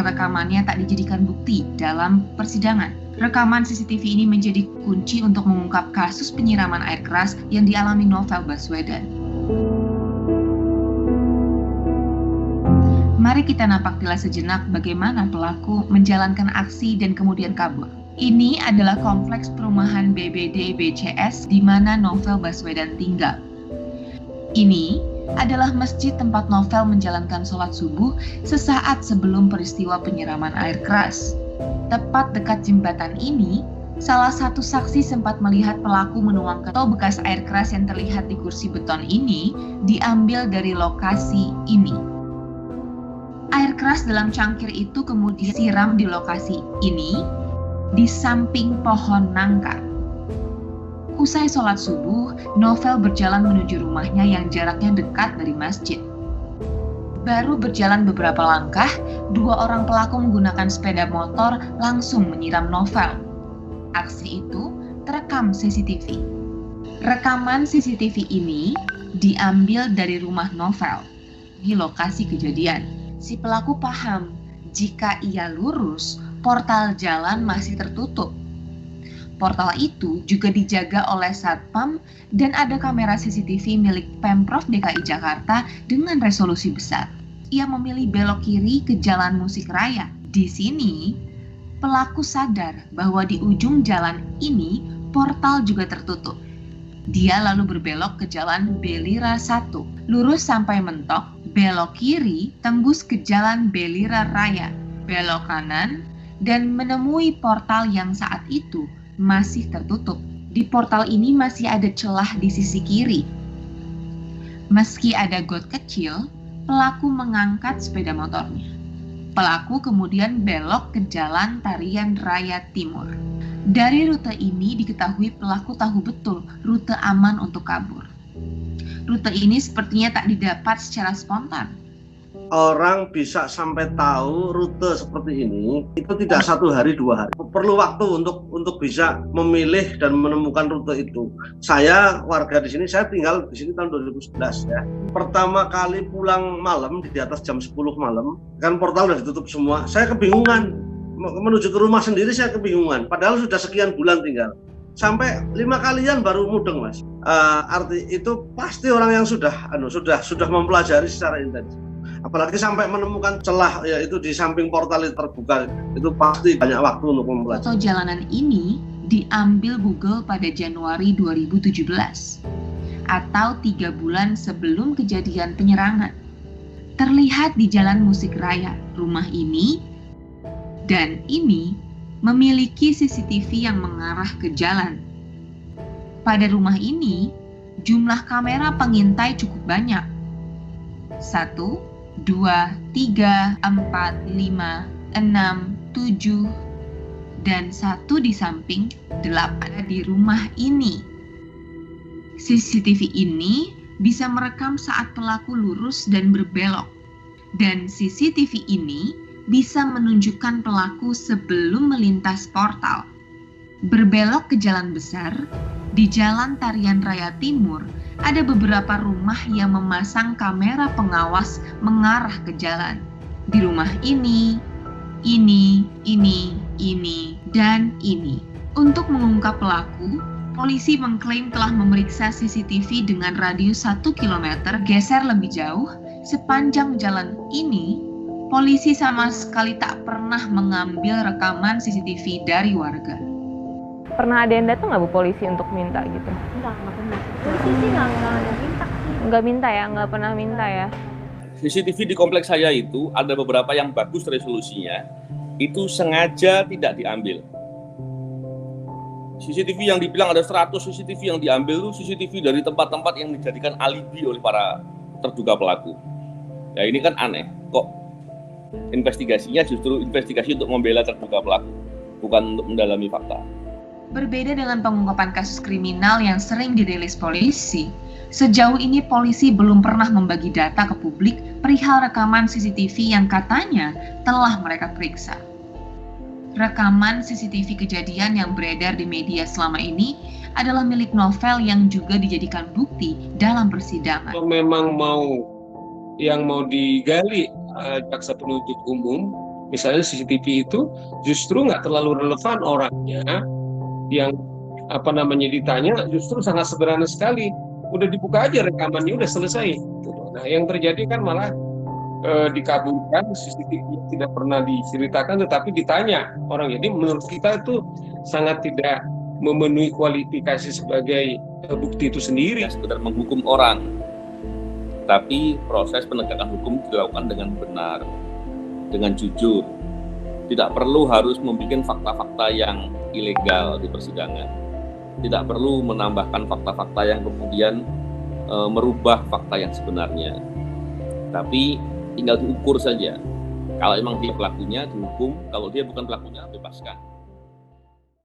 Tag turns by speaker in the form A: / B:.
A: yang rekamannya tak dijadikan bukti dalam persidangan. Rekaman CCTV ini menjadi kunci untuk mengungkap kasus penyiraman air keras yang dialami Novel Baswedan. Mari kita napaktilas sejenak bagaimana pelaku menjalankan aksi dan kemudian kabur. Ini adalah kompleks perumahan BBD BCS di mana Novel Baswedan tinggal. Ini adalah masjid tempat Novel menjalankan sholat subuh sesaat sebelum peristiwa penyiraman air keras. Tepat dekat jembatan ini, salah satu saksi sempat melihat pelaku menuangkan bekas air keras yang terlihat di kursi beton ini diambil dari lokasi ini. Air keras dalam cangkir itu kemudian disiram di lokasi ini, di samping pohon nangka. Usai sholat subuh, Novel berjalan menuju rumahnya yang jaraknya dekat dari masjid. Baru berjalan beberapa langkah, dua orang pelaku menggunakan sepeda motor langsung menyiram Novel. Aksi itu terekam CCTV. Rekaman CCTV ini diambil dari rumah Novel di lokasi kejadian. Si pelaku paham jika ia lurus, portal jalan masih tertutup. Portal itu juga dijaga oleh Satpam dan ada kamera CCTV milik Pemprov DKI Jakarta dengan resolusi besar. Ia memilih belok kiri ke Jalan Musik Raya. Di sini, pelaku sadar bahwa di ujung jalan ini portal juga tertutup. Dia lalu berbelok ke Jalan Belira 1, lurus sampai mentok, belok kiri tembus ke Jalan Belira Raya, belok kanan, dan menemui portal yang saat itu masih tertutup. Di portal ini masih ada celah di sisi kiri. Meski ada got kecil, pelaku mengangkat sepeda motornya. Pelaku kemudian belok ke Jalan Tarian Raya Timur. Dari rute ini diketahui pelaku tahu betul rute aman untuk kabur. Rute ini sepertinya tak didapat secara spontan.
B: Orang bisa sampai tahu rute seperti ini itu tidak 1 hari 2 hari. Perlu waktu untuk bisa memilih dan menemukan rute itu. Saya warga di sini, saya tinggal di sini tahun 2011 ya. Pertama kali pulang malam di atas jam 10 malam, kan portal sudah ditutup semua. Saya kebingungan menuju ke rumah sendiri, saya kebingungan. Padahal sudah sekian bulan tinggal. Sampai 5 kalian baru mudeng, Mas. Arti itu pasti orang yang sudah mempelajari secara intensif. Apalagi sampai menemukan celah yaitu di samping portal itu terbuka, itu pasti banyak waktu untuk mempelajari.
A: Foto jalanan ini diambil Google pada Januari 2017 atau 3 bulan sebelum kejadian penyerangan. Terlihat di Jalan Musik Raya, rumah ini dan ini memiliki CCTV yang mengarah ke jalan. Pada rumah ini, jumlah kamera pengintai cukup banyak. 1, 2, 3, 4, 5, 6, 7, dan 1 di samping 8 di rumah ini. CCTV ini bisa merekam saat pelaku lurus dan berbelok. Dan CCTV ini bisa menunjukkan pelaku sebelum melintas portal. Berbelok ke jalan besar, di Jalan Tarian Raya Timur, ada beberapa rumah yang memasang kamera pengawas mengarah ke jalan. Di rumah ini, dan ini. Untuk mengungkap pelaku, polisi mengklaim telah memeriksa CCTV dengan radius 1 km geser lebih jauh. Sepanjang jalan ini, polisi sama sekali tak pernah mengambil rekaman CCTV dari warga.
C: Pernah ada yang datang nggak Bu polisi untuk minta gitu?
D: Enggak pernah. Polisi sih nggak ada minta.
C: Nggak minta ya, nggak pernah minta ya?
E: CCTV di kompleks saya itu ada beberapa yang bagus resolusinya, itu sengaja tidak diambil. CCTV yang dibilang ada 100 CCTV yang diambil itu CCTV dari tempat-tempat yang dijadikan alibi oleh para terduga pelaku. Ya ini kan aneh, kok investigasinya justru investigasi untuk membela terduga pelaku, bukan untuk mendalami fakta.
A: Berbeda dengan pengungkapan kasus kriminal yang sering dirilis polisi, sejauh ini polisi belum pernah membagi data ke publik perihal rekaman CCTV yang katanya telah mereka periksa. Rekaman CCTV kejadian yang beredar di media selama ini adalah milik Novel yang juga dijadikan bukti dalam persidangan.
F: Kalau memang mau digali jaksa penuntut umum Misalnya CCTV itu justru nggak terlalu relevan orangnya, yang ditanya justru sangat sederhana sekali, udah dibuka aja rekamannya, udah selesai. Nah, yang terjadi kan malah dikabulkan, CCTV tidak pernah diceritakan, tetapi ditanya orang. Jadi menurut kita itu sangat tidak memenuhi kualifikasi sebagai bukti itu sendiri.
E: Sekedar menghukum orang, tapi proses penegakan hukum dilakukan dengan benar, dengan jujur. Tidak perlu harus membuat fakta-fakta yang ilegal di persidangan. Tidak perlu menambahkan fakta-fakta yang kemudian merubah fakta yang sebenarnya. Tapi tinggal diukur saja. Kalau memang dia pelakunya, dihukum. Kalau dia bukan pelakunya, bebaskan.